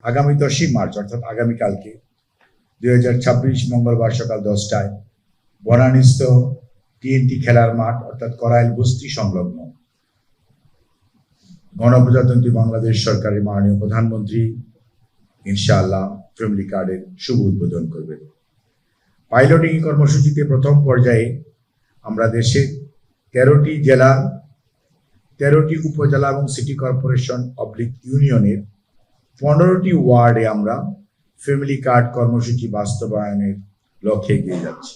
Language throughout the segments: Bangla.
আগামী 10ই মার্চ অর্থাৎ আগামীকালকে 2026 মঙ্গলবার সকাল 10টায় বনানীস্থ টিএনটি খেলার মাঠ অর্থাৎ করাইল বস্তি সংলগ্ন গণপ্রজাতন্ত্রী বাংলাদেশ সরকারের মাননীয় প্রধানমন্ত্রী ইনশাআল্লাহ ফ্যামিলি কার্ডের শুভ উদ্বোধন করবেন। পাইলটিং কর্মসূচিতে প্রথম পর্যায়ে আমরা দেশের 13টি জেলা, 13টি উপজেলা এবং সিটি কর্পোরেশন ইউনিয়নের 15টি ওয়ার্ডে আমরা ফ্যামিলি কার্ড কর্মসূচি বাস্তবায়নের লক্ষ্যে এগিয়ে যাচ্ছি।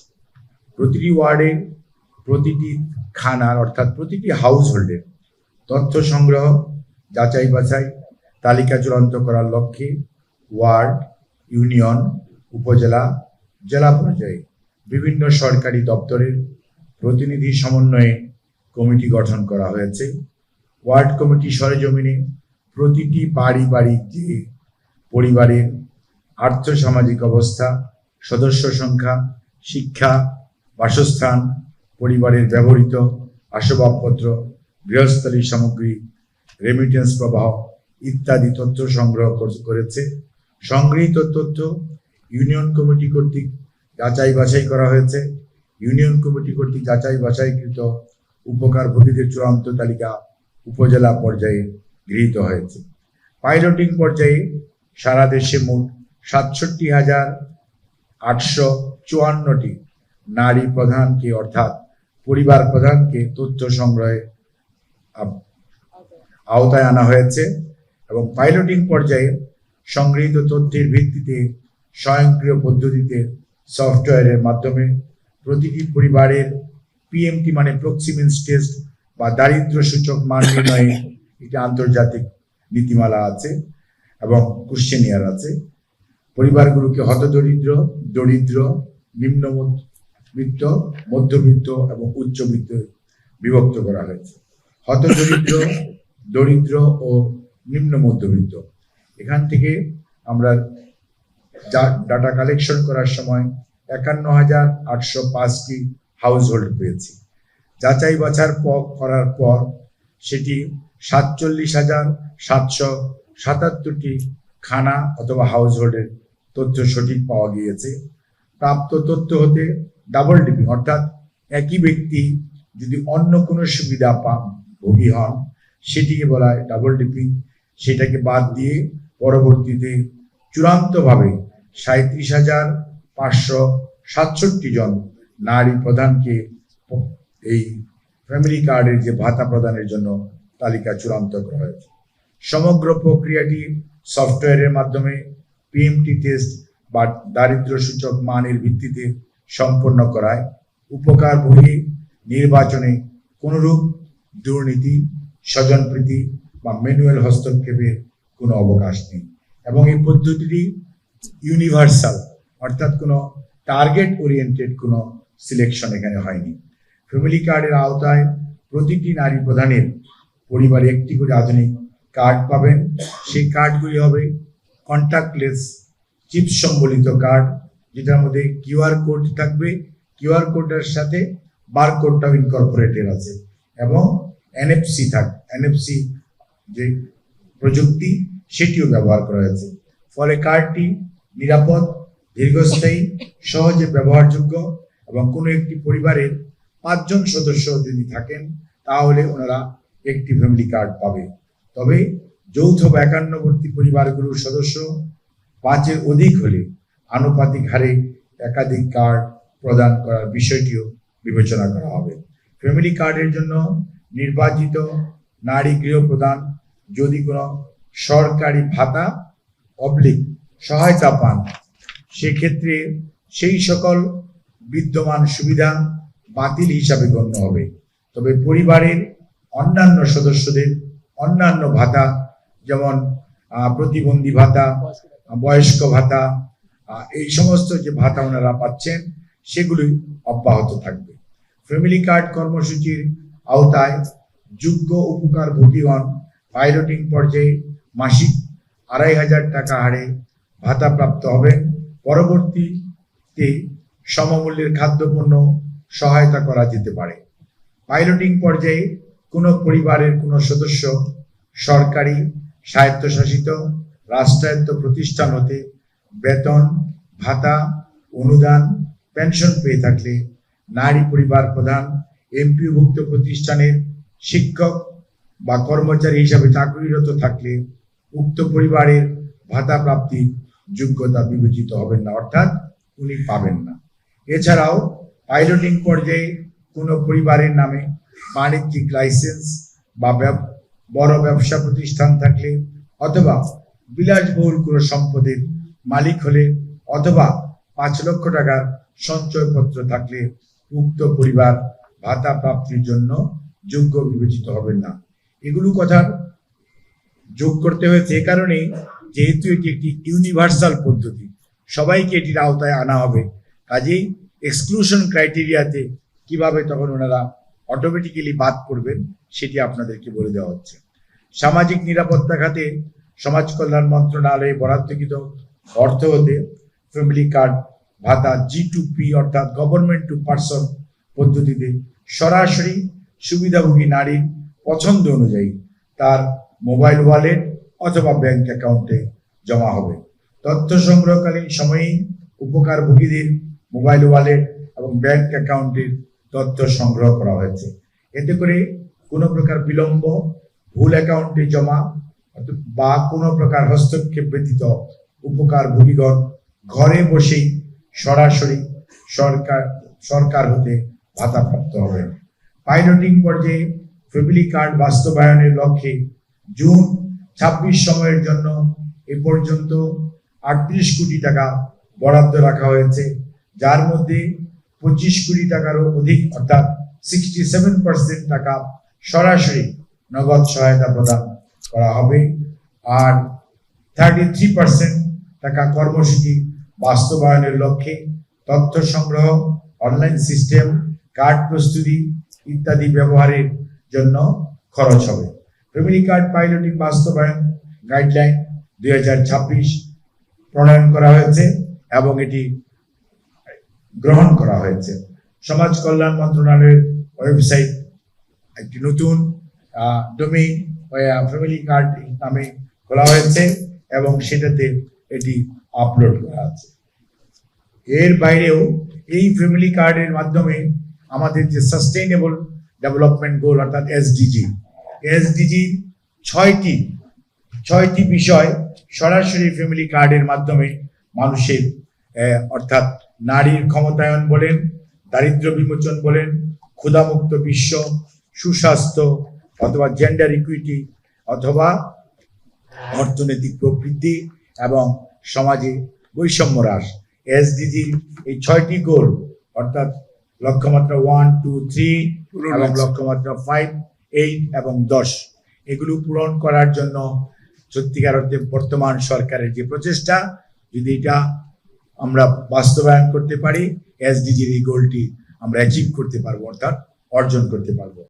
প্রতিটি ওয়ার্ডে প্রতিটি খানার অর্থাৎ প্রতিটি হাউস হোল্ডের তথ্য সংগ্রহ, যাচাই বাছাই, তালিকা চূড়ান্ত করার লক্ষ্যে ওয়ার্ড, ইউনিয়ন, উপজেলা, জেলা পর্যায়ে বিভিন্ন সরকারি দপ্তরের প্রতিনিধি সমন্বয়ে কমিটি গঠন করা হয়েছে। ওয়ার্ড কমিটি সরেজমিনে প্রতিটি বাড়ি যে পরিবারের আর্থসামাজিক অবস্থা, সদস্য সংখ্যা, শিক্ষা, বাসস্থান, পরিবারের ব্যবহৃত আসবাবপত্র, গৃহস্থালী সামগ্রী, রেমিটেন্স প্রবাহ ইত্যাদি তথ্য সংগ্রহ করেছে। সংগৃহীত তথ্য ইউনিয়ন কমিটি কর্তৃক যাচাই বাছাই করা হয়েছে। ইউনিয়ন কমিটি কর্তৃক যাচাই বাছাইকৃত উপকারভোগীদের চূড়ান্ত তালিকা উপজেলা পর্যায়ে গৃহীত হয়েছে। পাইলটিং পর্যায়ে সারা দেশে মোট 67,854টি নারী প্রধানকে অর্থাৎ পরিবার প্রধানকে তথ্য সংগ্রহে আওতায় আনা হয়েছে এবং পাইলটিং পর্যায়ে সংগৃহীত তথ্যের ভিত্তিতে স্বয়ংক্রিয় পদ্ধতিতে সফটওয়্যারের মাধ্যমে প্রতিটি পরিবারের পিএমটি মানে প্রক্সিমেন্স টেস্ট বা দারিদ্র সূচক মান নির্ণয়ে একটি আন্তর্জাতিক নীতিমালা আছে এবং কোশ্চেনিয়ার আছে। পরিবারগুলোকে হতদরিদ্র, দরিদ্র, নিম্নবিত্ত, মধ্যবিত্ত এবং উচ্চবিত্ত বিভক্ত করা হয়েছে। হতদরিদ্র, দরিদ্র ও নিম্ন মধ্যবিত্ত, এখান থেকে আমরা ডাটা কালেকশন করার সময় 51,805টি হাউস হোল্ড পেয়েছি। যাচাই বাছাই করার পর সেটি 47,777টি খানা অথবা হাউস হোল্ডের তথ্য সঠিক পাওয়া গিয়েছে। প্রাপ্ত তথ্য হতে ডাবল ডিপিং অর্থাৎ একই ব্যক্তি যদি অন্য কোনো সুবিধা ভোগী হন সেটিকে বলা হয় ডাবল ডিপিং। সেটাকে বাদ দিয়ে পরবর্তীতে চূড়ান্তভাবে 37,567 জন নারী প্রধানকে এই ফ্যামিলি কার্ডের যে ভাতা প্রদানের জন্য তালিকা চূড়ান্ত করা হয়েছে। সমগ্র প্রক্রিয়াটি সফটওয়্যারের মাধ্যমে পিএমটি টেস্ট বা দারিদ্র সূচক মানের ভিত্তিতে সম্পন্ন করায় উপকারভোগী নির্বাচনে কোনরূপ দুর্নীতি, স্বজনপ্রীতি বা ম্যানুয়াল হস্তক্ষেপের কোনো অবকাশ নেই এবং এই পদ্ধতিটি ইউনিভার্সাল অর্থাৎ কোনো টার্গেট ওরিয়েন্টেড কোনো সিলেকশন এখানে হয়নি। ফ্যামিলি কার্ডের আওতায় প্রতিটি নারী প্রধানের পরিবারে একটি করে আধুনিক কার্ড পাবেন। সেই কার্ডগুলি হবে কন্ট্যাক্টলেস চিপ সম্বলিত কার্ড, যেটার মধ্যে কিউআর কোড থাকবে। কিউআর কোডের সাথে বারকোডটাও ইনকর্পোরেটেড আছে এবং এনএফসি যে প্রযুক্তি সেটিও ব্যবহার করা হয়েছে। ফলে কার্ডটি নিরাপদ, দীর্ঘস্থায়ী, সহজে ব্যবহারযোগ্য এবং কোনো একটি পরিবারের 5 জন সদস্য যদি থাকেন তাহলে ওনারা একটি ফ্যামিলি কার্ড পাবে। তবে যৌথ বা একান্নবর্তী পরিবারগুলোর সদস্য 5-এর অধিক হলে আনুপাতিক হারে একাধিক কার্ড প্রদান করার বিষয়টিও বিবেচনা করা হবে। ফ্যামিলি কার্ডের জন্য নির্বাচিত নারী গৃহপ্রধান যদি কোনো সরকারি ভাতা সহায়তা পান সেক্ষেত্রে সেই সকল বিদ্যমান সুবিধা বাতিল হিসাবে গণ্য হবে। তবে পরিবারের অন্যান্য সদস্যদের অন্যান্য ভাতা যেমন প্রতিবন্ধী ভাতা, বয়স্ক ভাতা, এই সমস্ত যে ভাতা ওনারা পাচ্ছেন সেগুলি অব্যাহত থাকবে। ফ্যামিলি কার্ড কর্মসূচির আওতায় যোগ্য উপকারভোগীগণ পাইলটিং পর্যায়ে মাসিক 2,500 টাকা হারে ভাতা প্রাপ্ত হবেন। পরবর্তীতে সমমূল্যের খাদ্যপণ্য সহায়তা করা যেতে পারে। পাইলটিং পর্যায়ে কোনো পরিবারের কোনো সদস্য সরকারি, স্বায়ত্তশাসিত রাষ্ট্রায়ত্ত প্রতিষ্ঠান হতে বেতন, ভাতা, অনুদান, পেনশন পেয়ে থাকলে, নারী পরিবার প্রধান এমপিওভুক্ত প্রতিষ্ঠানের শিক্ষক বা কর্মচারী হিসাবে চাকরিরত থাকলে উক্ত পরিবারের ভাতা প্রাপ্তির যোগ্যতা বিবেচিত হবেন না, অর্থাৎ উনি পাবেন না। এছাড়াও পাইলটিং পর্যায়ে কোনো পরিবারের নামে বাণিজ্যিক লাইসেন্স বা বড় ব্যবসা প্রতিষ্ঠান থাকলে, অথবা বিলাসবহুল কোনো সম্পদের মালিক হলে, অথবা 5 লক্ষ টাকার সঞ্চয়পত্র থাকলে উক্ত পরিবার ভাতা প্রাপ্তির জন্য যোগ্য বিবেচিত হবেন না। এগুলো কথা যোগ করতে হয়েছে এ কারণে, যেহেতু এটি একটি ইউনিভার্সাল পদ্ধতি, সবাইকে এটির আওতায় আনা হবে, কাজেই এক্সক্লুশন ক্রাইটেরিয়াতে কিভাবে তখন ওনারা অটোমেটিক্যালি বাদ করবেন সেটি আপনাদেরকে বলে দেওয়া হচ্ছে। সামাজিক নিরাপত্তা খাতে সমাজ কল্যাণ মন্ত্রণালয়ে বরাদ্দকৃত অর্থ হতে ফ্যামিলি কার্ড ভাতা G2P অর্থাৎ গভর্নমেন্ট টু পারসন পদ্ধতিতে সরাসরি সুবিধাভোগী নারীর পছন্দ অনুযায়ী তার মোবাইল ওয়ালেট অথবা ব্যাংক অ্যাকাউন্টে জমা হবে। তথ্য সংগ্রহকালীন সময়েই উপকারভোগীদের মোবাইল ওয়ালেট এবং ব্যাংক অ্যাকাউন্টের তথ্য সংগ্রহ করা হয়েছে। এতে করে কোনো প্রকার বিলম্ব, ভুল অ্যাকাউন্টে জমা বা কোনো প্রকার হস্তক্ষেপ ব্যতীত উপকারভোগীগণ ঘরে বসেই সরাসরি সরকার হতে ভাতা প্রাপ্ত হবেন। পাইলটিং পর্যায়ে ফ্যামিলি কার্ড বাস্তবায়নের লক্ষ্যে জুন 26 সময়ের জন্য এ পর্যন্ত 38 কোটি টাকা বরাদ্দ রাখা হয়েছে, যার মধ্যে 25 কোটি টাকারও অধিক অর্থাৎ 67% টাকা সরাসরি নগদ সহায়তা প্রদান করা হবে, আর 33% টাকা কর্মসূচি বাস্তবায়নের লক্ষ্যে তথ্য সংগ্রহ, অনলাইন সিস্টেম, কার্ড প্রস্তুতি ইত্যাদি ব্যবহারের জন্য খরচ হবে। ফ্যামিলি কার্ড পাইলটিং বাস্তবায়ন গাইডলাইন 2026 প্রণয়ন করা হয়েছে এবং এটি গ্রহণ করা হয়েছে। সমাজ কল্যাণ মন্ত্রণালয়ের ওয়েবসাইট একটি নতুন ডোমেইন ফ্যামিলি কার্ড নামে খোলা হয়েছে এবং সেটাতে এটি আপলোড করা আছে। এর বাইরেও এই ফ্যামিলি কার্ডের মাধ্যমে আমাদের যে সাস্টেইনেবল ডেভেলপমেন্ট গোল অর্থাৎ এসডিজি 6টি বিষয় সরাসরি ফ্যামিলি কার্ডের মাধ্যমে মানুষের অর্থাৎ নারীর ক্ষমতায়ন বলেন, দারিদ্র্য বিমোচন বলেন, ক্ষুধামুক্ত বিশ্ব, সুস্বাস্থ্য অথবা জেন্ডার ইকুইটি অথবা অর্থনৈতিক প্রবৃদ্ধি এবং সমাজে বৈষম্য হ্রাস, এসডিজির এই 6টি গোল অর্থাৎ লক্ষ্যমাত্রা 1, 2, 3 এবং লক্ষ্যমাত্রা 5, 8 এবং 10 এগুলো পূরণ করার জন্য সত্যিকার অর্থে বর্তমান সরকারের যে প্রচেষ্টা, যদি এটা আমরা বাস্তবায়ন করতে পারি, এসডিজির এই গোলটি আমরা অ্যাচিভ করতে পারবো অর্থাৎ অর্জন করতে পারবো।